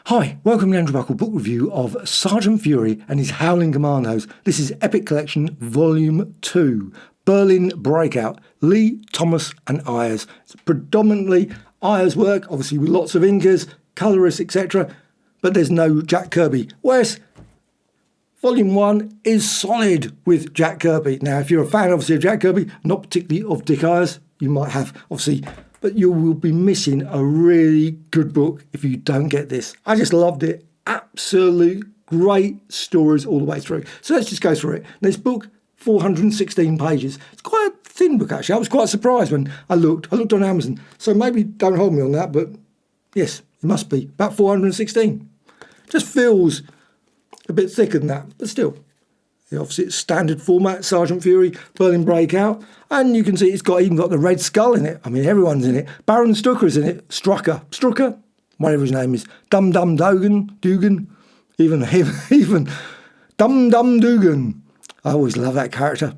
Hi, welcome to Andrew Buckle book review of Sgt Fury and his Howling Commandos. This is Epic Collection Volume 2, Berlin Breakout, Lee, Thomas and Ayers. It's predominantly Ayers' work, obviously with lots of inkers, colourists, etc. But there's no Jack Kirby. Whereas Volume 1 is solid with Jack Kirby. Now, if you're a fan, obviously, of Jack Kirby, not particularly of Dick Ayers, you might have, obviously, but you will be missing a really good book if you don't get this. I just loved it. Absolute great stories all the way through. So let's just go through it. This book, 416 pages. It's quite a thin book, actually. I was quite surprised when I looked. I looked on Amazon. So maybe don't hold me on that, but yes, it must be. About 416. Just feels a bit thicker than that, but still. Obviously, it's standard format, Sgt Fury, Berlin Breakout, and you can see it's even got the Red Skull in it. I mean, everyone's in it. Baron Strucker's in it. Strucker, whatever his name is. Dum Dum Dugan, even him, even Dum Dum Dugan. I always love that character.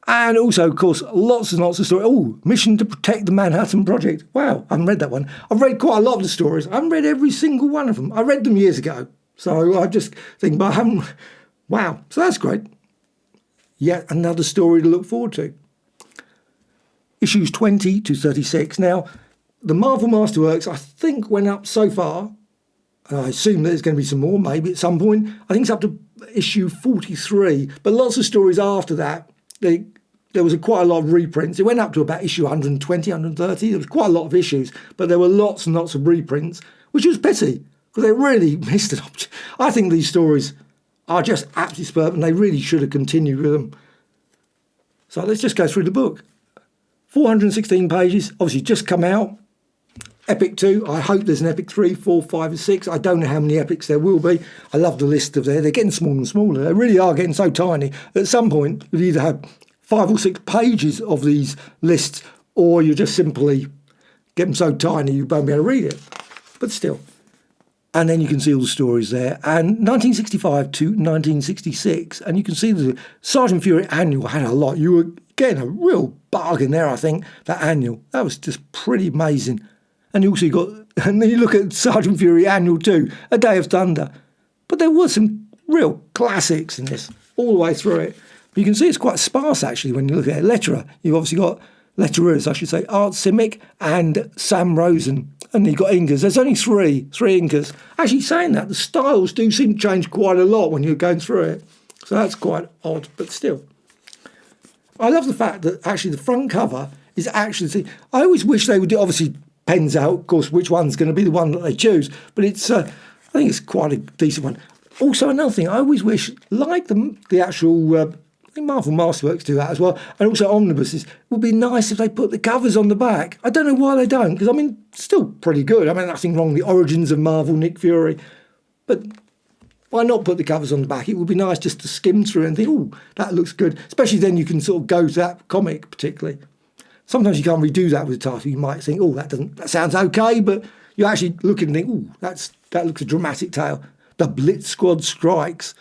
And also, of course, lots and lots of stories. Oh, Mission to Protect the Manhattan Project. Wow, I haven't read that one. I've read quite a lot of the stories. I haven't read every single one of them. I read them years ago, so I just think, but I haven't. Wow, so that's great. Yet another story to look forward to. Issues 20 to 36. Now, the Marvel Masterworks, I think, went up so far, and I assume there's going to be some more, maybe at some point. I think it's up to issue 43, but lots of stories after that. There was quite a lot of reprints. It went up to about issue 120, 130. There was quite a lot of issues, but there were lots and lots of reprints, which was pity, because they really missed an opportunity. I think these stories are just absolutely superb, and they really should have continued with them. So let's just go through the book. 416 pages, obviously just come out. Epic 2, I hope there's an Epic 3, 4, 5 and 6. I don't know how many epics there will be. I love the list of there. They're getting smaller and smaller. They really are getting so tiny. At some point, you'll either have 5 or 6 pages of these lists, or you just simply get them so tiny you won't be able to read it. But still. And then you can see all the stories there. And 1965 to 1966. And you can see the Sgt Fury annual had a lot. You were getting a real bargain there, I think, that annual. That was just pretty amazing. And you also got, and then you look at Sgt Fury annual 2, A Day of Thunder. But there were some real classics in this, all the way through it. But you can see it's quite sparse, actually, when you look at it. Letterer, you've obviously got letterers, I should say, Art Simic and Sam Rosen. And you've got inkers. There's only three inkers. Actually, saying that, the styles do seem to change quite a lot when you're going through it. So that's quite odd, but still. I love the fact that actually the front cover is actually... See, I always wish they would do, obviously, pens out, of course, which one's going to be the one that they choose. But it's, I think it's quite a decent one. Also, another thing, I always wish, like the actual... I think Marvel Masterworks do that as well, and also omnibuses. It would be nice if they put the covers on the back. I don't know why they don't, because I mean, still pretty good. I mean, nothing wrong with the origins of Marvel, Nick Fury, but why not put the covers on the back? It would be nice just to skim through and think, oh, that looks good. Especially then you can sort of go to that comic particularly. Sometimes you can't redo that with a title. You might think, oh, that sounds okay, but you actually look and think, oh, that looks a dramatic tale. The Blitz Squad strikes.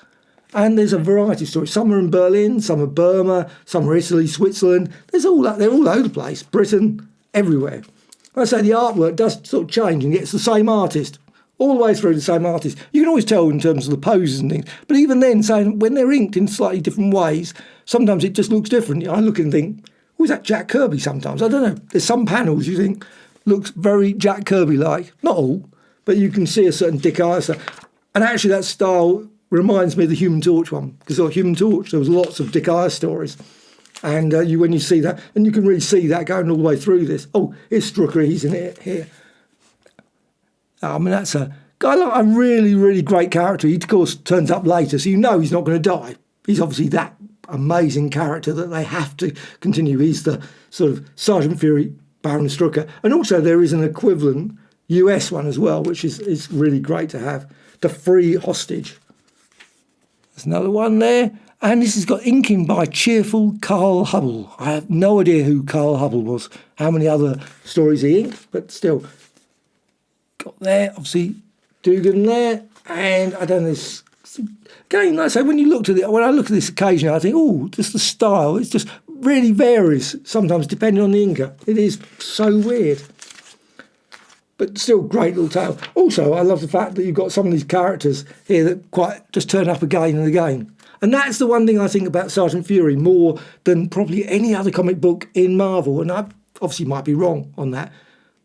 And there's a variety of stories. Some are in Berlin, some are Burma, some are Italy, Switzerland. There's all that. They're all over the place. Britain, everywhere. I say the artwork does sort of change and gets the same artist. All the way through the same artist. You can always tell in terms of the poses and things. But even then, saying when they're inked in slightly different ways, sometimes it just looks different. I look and think, oh, is that Jack Kirby sometimes? I don't know. There's some panels you think looks very Jack Kirby-like. Not all, but you can see a certain Dick Ayers. And actually that style reminds me of the Human Torch one, because on Human Torch there was lots of Dick Ayers stories, and when you see that, and you can really see that going all the way through this. Oh, here's Strucker, he's in it here. I mean, that's a guy, like a really, really great character. He of course turns up later, so you know he's not going to die. He's obviously that amazing character that they have to continue. He's the sort of Sgt Fury, Baron Strucker, and also there is an equivalent US one as well, which is really great to have. The Free Hostage. There's another one there. And this has got inking by cheerful Carl Hubble. I have no idea who Carl Hubble was, how many other stories he inked, but still. Got there, obviously, Dugan there. And I don't know, this. Again, like I say, when I look at this occasionally, I think, oh, just the style, it just really varies sometimes depending on the inker. It is so weird. but still great little tale. Also, I love the fact that you've got some of these characters here that quite just turn up again and again. And that's the one thing I think about Sgt Fury more than probably any other comic book in Marvel. And I obviously might be wrong on that,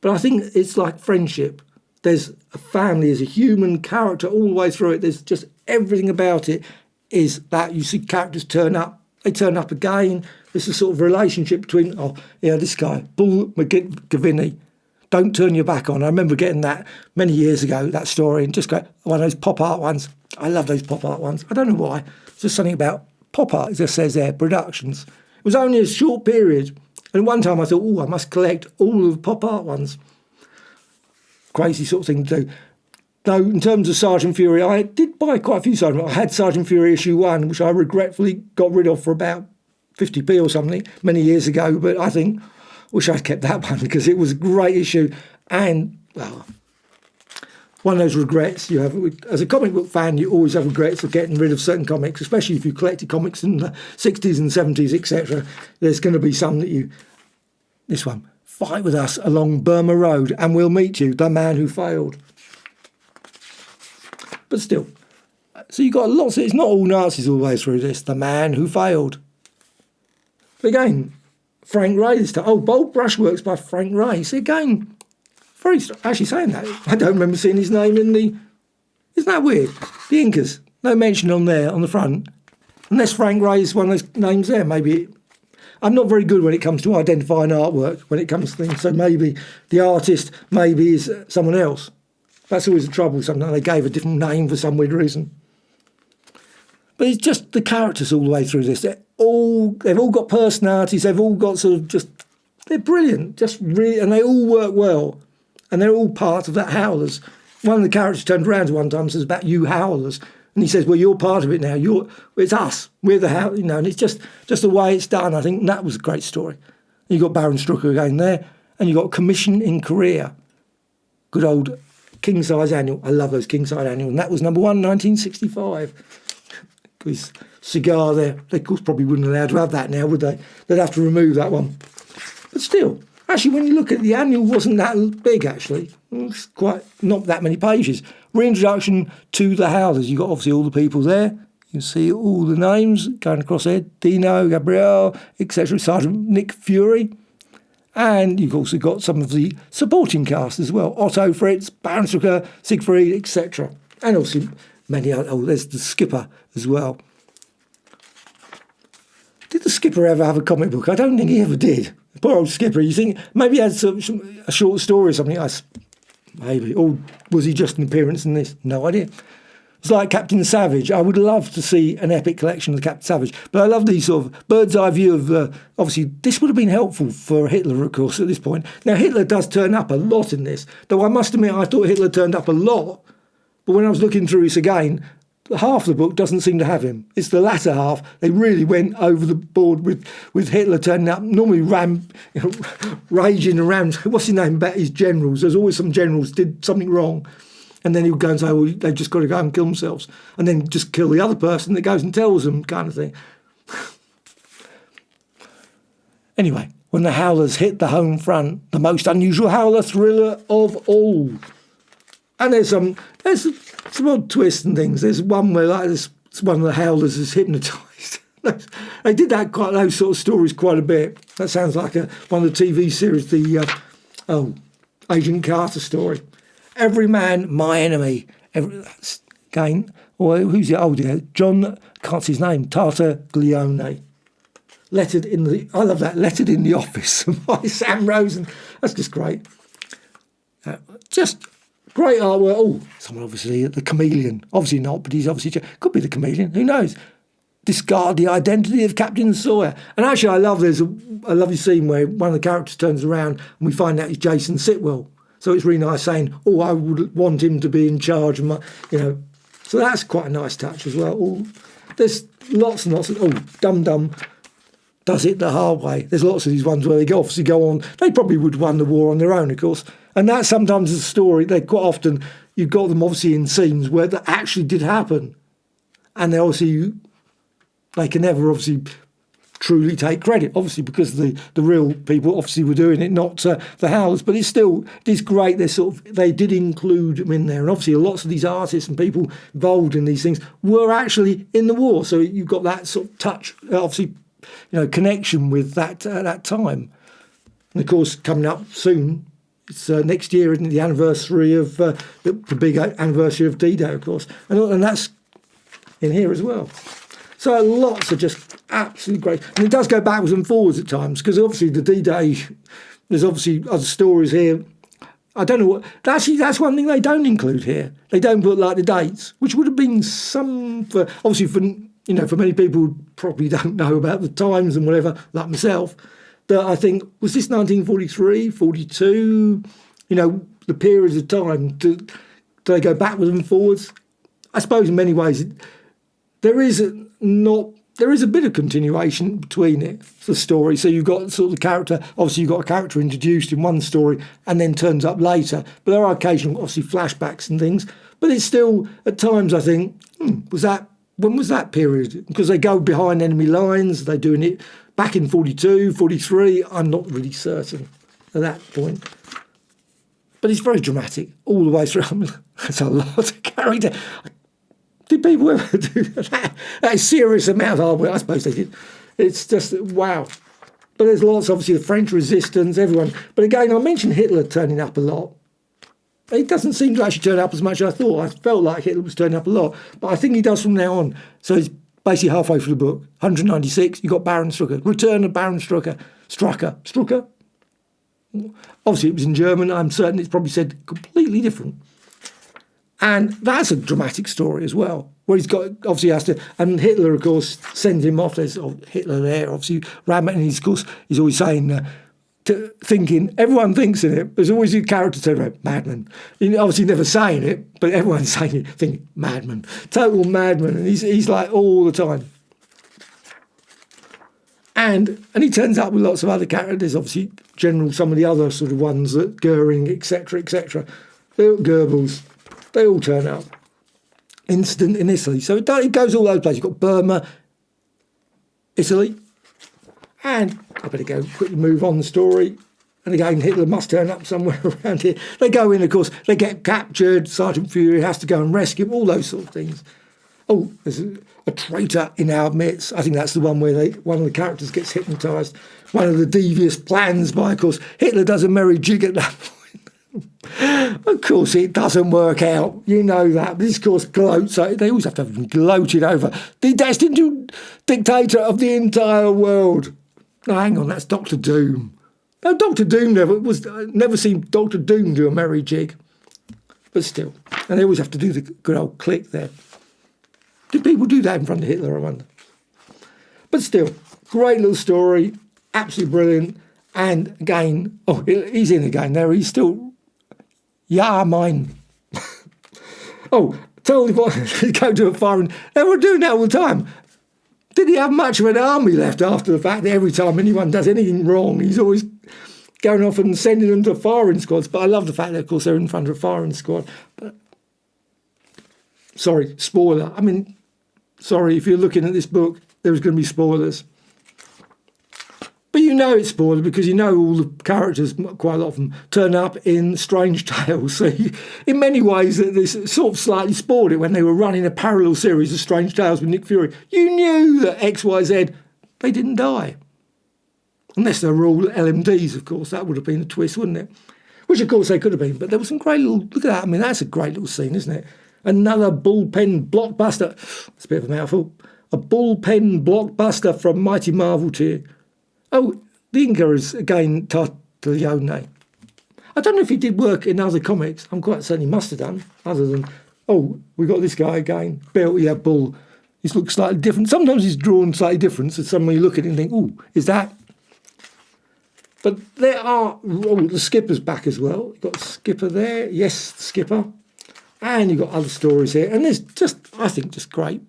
but I think it's like friendship. There's a family, there's a human character all the way through it. There's just everything about it is that you see characters turn up. They turn up again. There's a sort of relationship between, oh, yeah, this guy, Bull McGivney, don't turn your back on. I remember getting that many years ago, that story, and just go, one of those pop art ones. I love those pop art ones. I don't know why. It's just something about pop art. It just says there, productions. It was only a short period. And one time I thought, oh, I must collect all of the pop art ones. Crazy sort of thing to do. Now, in terms of Sgt Fury, I did buy quite a few Sgt. I had Sgt Fury issue 1, which I regretfully got rid of for about 50p or something many years ago. But I think, wish I'd kept that one because it was a great issue. And, well, one of those regrets you have. As a comic book fan, you always have regrets of getting rid of certain comics, especially if you collected comics in the 60s and 70s, etc. There's going to be some that you... This one. Fight with us along Burma Road and we'll meet you, the man who failed. But still, so you've got lots of, it's not all Nazis all the way through this, the man who failed. But again, Frank Ray this time. Oh, Bold Brushworks by Frank Ray. So again, very, actually saying that, I don't remember seeing his name in the, isn't that weird? The Incas, no mention on there, on the front. Unless Frank Ray is one of those names there, maybe. I'm not very good when it comes to identifying artwork, when it comes to things, so maybe the artist maybe is someone else. That's always the trouble, sometimes they gave a different name for some weird reason. But it's just the characters all the way through this. They've all got personalities, they've all got sort of just, they're brilliant, just really, and they all work well. And they're all part of that Howlers. One of the characters turned around to one time and says about you Howlers. And he says, well, you're part of it now. It's us. We're the Howlers, you know, and it's just the way it's done. I think that was a great story. And you got Baron Strucker again there. And you got Commission in Korea. Good old king size annual. I love those king size annuals. And that was number 1, 1965. His cigar there. They, of course, probably wouldn't allow to have that now, would they? They'd have to remove that one. But still, actually, when you look at the annual, wasn't that big, actually. It's quite not that many pages. Reintroduction to the Howlers. You've got obviously all the people there. You can see all the names going across there. Dino, Gabriel, etc. Sergeant Nick Fury. And you've also got some of the supporting cast as well. Otto, Fritz, Baron Strucker, Siegfried, etc. And also many other... Oh, there's the Skipper as well. Did the Skipper ever have a comic book? I don't think he ever did. Poor old Skipper. You think maybe he had a short story or something? Maybe. Or was he just an appearance in this? No idea. It's like Captain Savage. I would love to see an epic collection of Captain Savage. But I love these sort of bird's eye view of... obviously, this would have been helpful for Hitler, of course, at this point. Now, Hitler does turn up a lot in this. Though I must admit, I thought Hitler turned up a lot. But when I was looking through this again, half the book doesn't seem to have him. It's the latter half. They really went over the board with Hitler turning up. Normally raging around. What's his name? About his generals. There's always some generals did something wrong. And then he would go and say, well, they've just got to go and kill themselves. And then just kill the other person that goes and tells them, kind of thing. Anyway, when the Howlers hit the home front, the most unusual Howler thriller of all. And there's some odd twists and things. There's one where one of the Howlers is hypnotised. They did those sort of stories quite a bit. That sounds like one of the TV series, the Agent Carter story. Every man, my enemy. Again, or who's the old guy? John, can't see his name, Tartaglione. Lettered in the, I love that, Lettered in the Office by Sam Rosen. That's just great. Just great artwork. Oh, someone obviously, the chameleon. Obviously not, but he's obviously, could be the chameleon, who knows? Discard the identity of Captain Sawyer. And actually, there's a lovely scene where one of the characters turns around and we find out he's Jason Sitwell. So it's really nice saying, oh, I would want him to be in charge of my, So that's quite a nice touch as well. Oh, there's lots and lots of, Dum Dum does it the hard way. There's lots of these ones where they obviously go on. They probably would have won the war on their own, of course. And that sometimes is a story. They quite often, you've got them obviously in scenes where that actually did happen. And they obviously, they can never obviously truly take credit, obviously, because the real people obviously were doing it, not the Howlers. But it's great. They did include them in there, and obviously lots of these artists and people involved in these things were actually in the war. So you've got that sort of touch, obviously, connection with that that time. And of course, coming up soon, it's next year, isn't it, the anniversary of the big anniversary of D-Day, of course, and that's in here as well. So lots of just absolutely great. And it does go backwards and forwards at times, because obviously the D-Day, there's obviously other stories here. I don't know what... Actually, that's one thing they don't include here. They don't put, like, the dates, which would have been some... Obviously, for many people who probably don't know about the times and whatever, like myself, that I think, was this 1943, 42? The periods of time, do they go backwards and forwards? I suppose in many ways... There is a bit of continuation between it, the story. So you've got sort of the character, obviously you've got a character introduced in one story and then turns up later. But there are occasional, obviously, flashbacks and things. But it's still, at times, I think, when was that period? Because they go behind enemy lines, they're doing it back in 42, 43. I'm not really certain at that point. But it's very dramatic all the way through. I mean, that's a lot of character. Did people ever do that serious amount? Oh, well, I suppose they did. It's just, wow. But there's lots, obviously, the French resistance, everyone. But again, I mentioned Hitler turning up a lot. He doesn't seem to actually turn up as much as I thought. I felt like Hitler was turning up a lot. But I think he does from now on. So he's basically halfway through the book. 196, you've got Baron Strucker. Return of Baron Strucker. Strucker? Obviously, it was in German. I'm certain it's probably said completely different. And that's a dramatic story as well, where he's got, obviously has to, and Hitler, of course, sends him off. There's Hitler there, obviously, Rabbit, and of course, he's always saying, thinking, everyone thinks in it, there's always a character turn around, madman. Obviously never saying it, but everyone's saying it, thinking, madman, total madman, and he's like all the time. And he turns up with lots of other characters, obviously, some of the other sort of ones, that Goering, etc., etc., Goebbels. They all turn up. Incident in Italy. So it goes all over the place. You've got Burma, Italy. And I better go quickly move on the story. And again, Hitler must turn up somewhere around here. They go in, of course. They get captured. Sgt Fury has to go and rescue them. All those sort of things. Oh, there's a traitor in our midst. I think that's the one where one of the characters gets hypnotised. One of the devious plans by, of course, Hitler does a merry jig at that point. Of course, it doesn't work out. You know that. This, of course, gloats. They always have to have gloated over the destined dictator of the entire world. No, hang on, that's Doctor Doom. No, Doctor Doom never seen Doctor Doom do a merry jig. But still, and they always have to do the good old click there. Did people do that in front of Hitler, I wonder? But still, great little story, absolutely brilliant. And again, he's in again there. He's still. Yeah, mine. Totally go to a foreign. They were doing that all the time. Did he have much of an army left after the fact that every time anyone does anything wrong, he's always going off and sending them to firing squads? But I love the fact that, of course, they're in front of a firing squad. But sorry, spoiler. I mean, sorry, if you're looking at this book, there's going to be spoilers. But you know it's spoiled because you know all the characters, quite a lot of them, turn up in Strange Tales. So in many ways, this sort of slightly spoiled it when they were running a parallel series of Strange Tales with Nick Fury. You knew that X, Y, Z, they didn't die. Unless they were all LMDs, of course. That would have been a twist, wouldn't it? Which, of course, they could have been. But there was some great little... Look at that. I mean, that's a great little scene, isn't it? Another bullpen blockbuster. It's a bit of a mouthful. A bullpen blockbuster from Mighty Marvel tier. Oh, the inker is, again, Taglione. I don't know if he did work in other comics. I'm quite certain he must have done, other than, we got this guy again. Bull. He looks slightly different. Sometimes he's drawn slightly different, so suddenly you look at it and think, is that? But there are, the Skipper's back as well. You've got Skipper there. Yes, Skipper. And you've got other stories here. And there's just, I think, just great.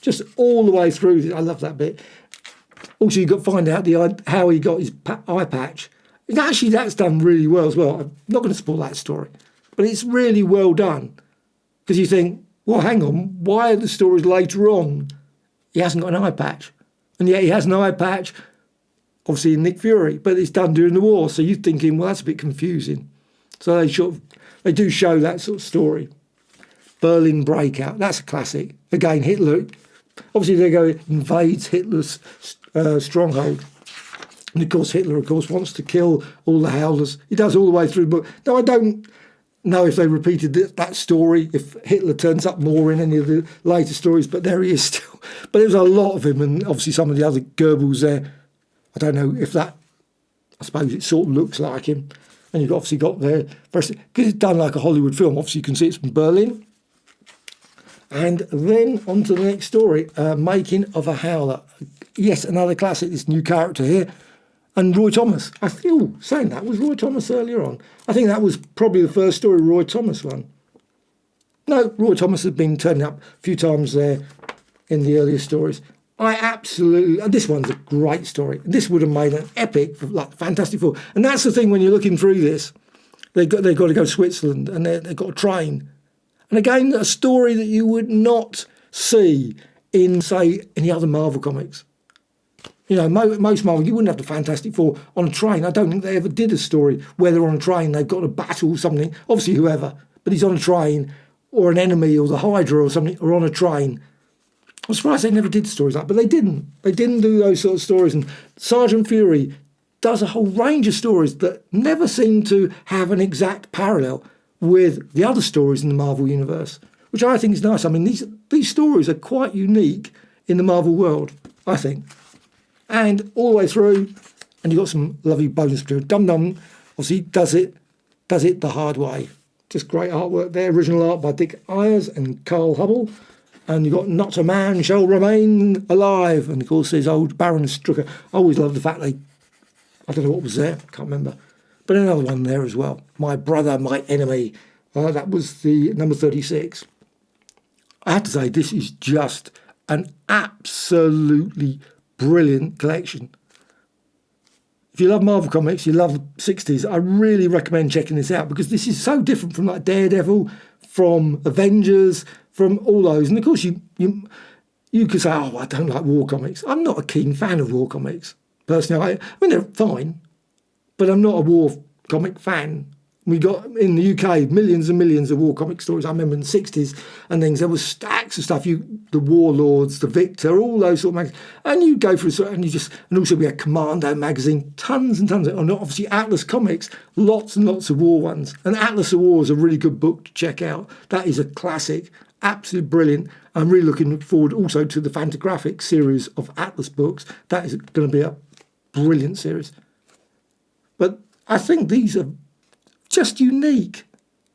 Just all the way through. I love that bit. Also, you've got to find out how he got his eye patch. And actually, that's done really well as well. I'm not going to spoil that story. But it's really well done. Because you think, well, hang on, why are the stories later on he hasn't got an eye patch? And yet he has an eye patch, obviously in Nick Fury, but it's done during the war. So you're thinking, well, that's a bit confusing. So they do show that sort of story. Berlin Breakout, that's a classic. Again, Hitler, obviously they go invades Hitler's stronghold. And of course, Hitler, wants to kill all the Howlers. He does all the way through the book. Now, I don't know if they repeated that story, if Hitler turns up more in any of the later stories, but there he is still. But there's a lot of him, and obviously some of the other Goebbels there. I don't know if that, I suppose it sort of looks like him. And you've obviously got there, because it's done like a Hollywood film, obviously you can see it's from Berlin. And then on to the next story, Making of a Howler. Yes, another classic, this new character here. And Roy Thomas. I feel saying that was Roy Thomas earlier on. I think that was probably the first story Roy Thomas won. No, Roy Thomas had been turning up a few times there in the earlier stories. I absolutely, this one's a great story. This would have made an epic, like Fantastic Four. And that's the thing when you're looking through this, they've got to go to Switzerland and they've got a train. And again, a story that you would not see in, say, any other Marvel comics. You know, most Marvel, you wouldn't have the Fantastic Four on a train. I don't think they ever did a story where they're on a train, they've got to battle something, obviously whoever, but he's on a train, or an enemy, or the Hydra or something, or on a train. I'm surprised they never did stories like that, but they didn't. They didn't do those sort of stories. And Sgt Fury does a whole range of stories that never seem to have an exact parallel with the other stories in the Marvel universe, which I think is nice. I mean, these stories are quite unique in the Marvel world, I think. And all the way through, and you've got some lovely bonus material. Dum Dum obviously does it the hard way. Just great artwork there. Original art by Dick Ayers and Carl Hubble. And you've got Not a Man Shall Remain Alive. And of course there's old Baron Strucker. I always love the fact I don't know what was there, can't remember. But another one there as well. My Brother, My Enemy. That was the number 36. I have to say, this is just an absolutely brilliant collection. If you love Marvel Comics, you love the 60s, I really recommend checking this out because this is so different from like Daredevil, from Avengers, from all those. And of course, you could say, oh, I don't like war comics. I'm not a keen fan of war comics, personally. I mean, they're fine, but I'm not a war comic fan. We got, in the UK, millions and millions of war comic stories. I remember in the 60s and things, there was stacks of stuff. The Warlords, the Victor, all those sort of magazines. And you go through, and also we had Commando magazine, tons and tons of, and obviously Atlas Comics, lots and lots of war ones. And Atlas of War is a really good book to check out. That is a classic, absolutely brilliant. I'm really looking forward also to the Fantagraphics series of Atlas books. That is going to be a brilliant series. But I think these are just unique,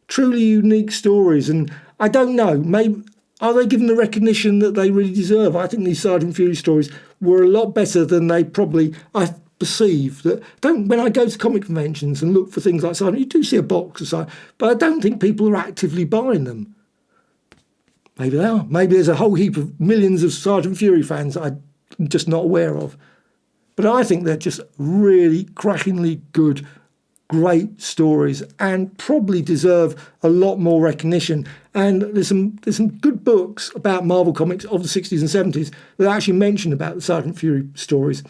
truly unique stories. And I don't know, maybe are they given the recognition that they really deserve? I think these Sgt Fury stories were a lot better than they probably, I perceive. When I go to comic conventions and look for things like Sgt, you do see a box or so, but I don't think people are actively buying them. Maybe they are. Maybe there's a whole heap of millions of Sgt Fury fans that I'm just not aware of. But I think they're just really crackingly good, great stories and probably deserve a lot more recognition. And there's some good books about Marvel Comics of the 60s and 70s that actually mention about the Sgt Fury stories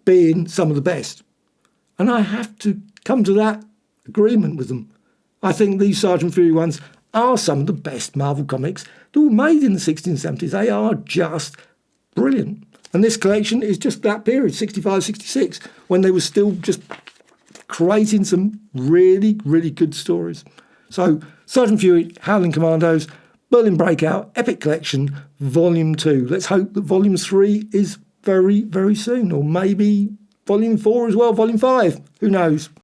being some of the best. And I have to come to that agreement with them. I think these Sgt Fury ones are some of the best Marvel Comics that were made in the 60s and 70s. They are just brilliant. And this collection is just that period, 65, 66, when they were still just creating some really, really good stories. So, Sgt Fury, Howling Commandos, Berlin Breakout, Epic Collection, Volume 2. Let's hope that Volume 3 is very, very soon, or maybe Volume 4 as well, Volume 5. Who knows?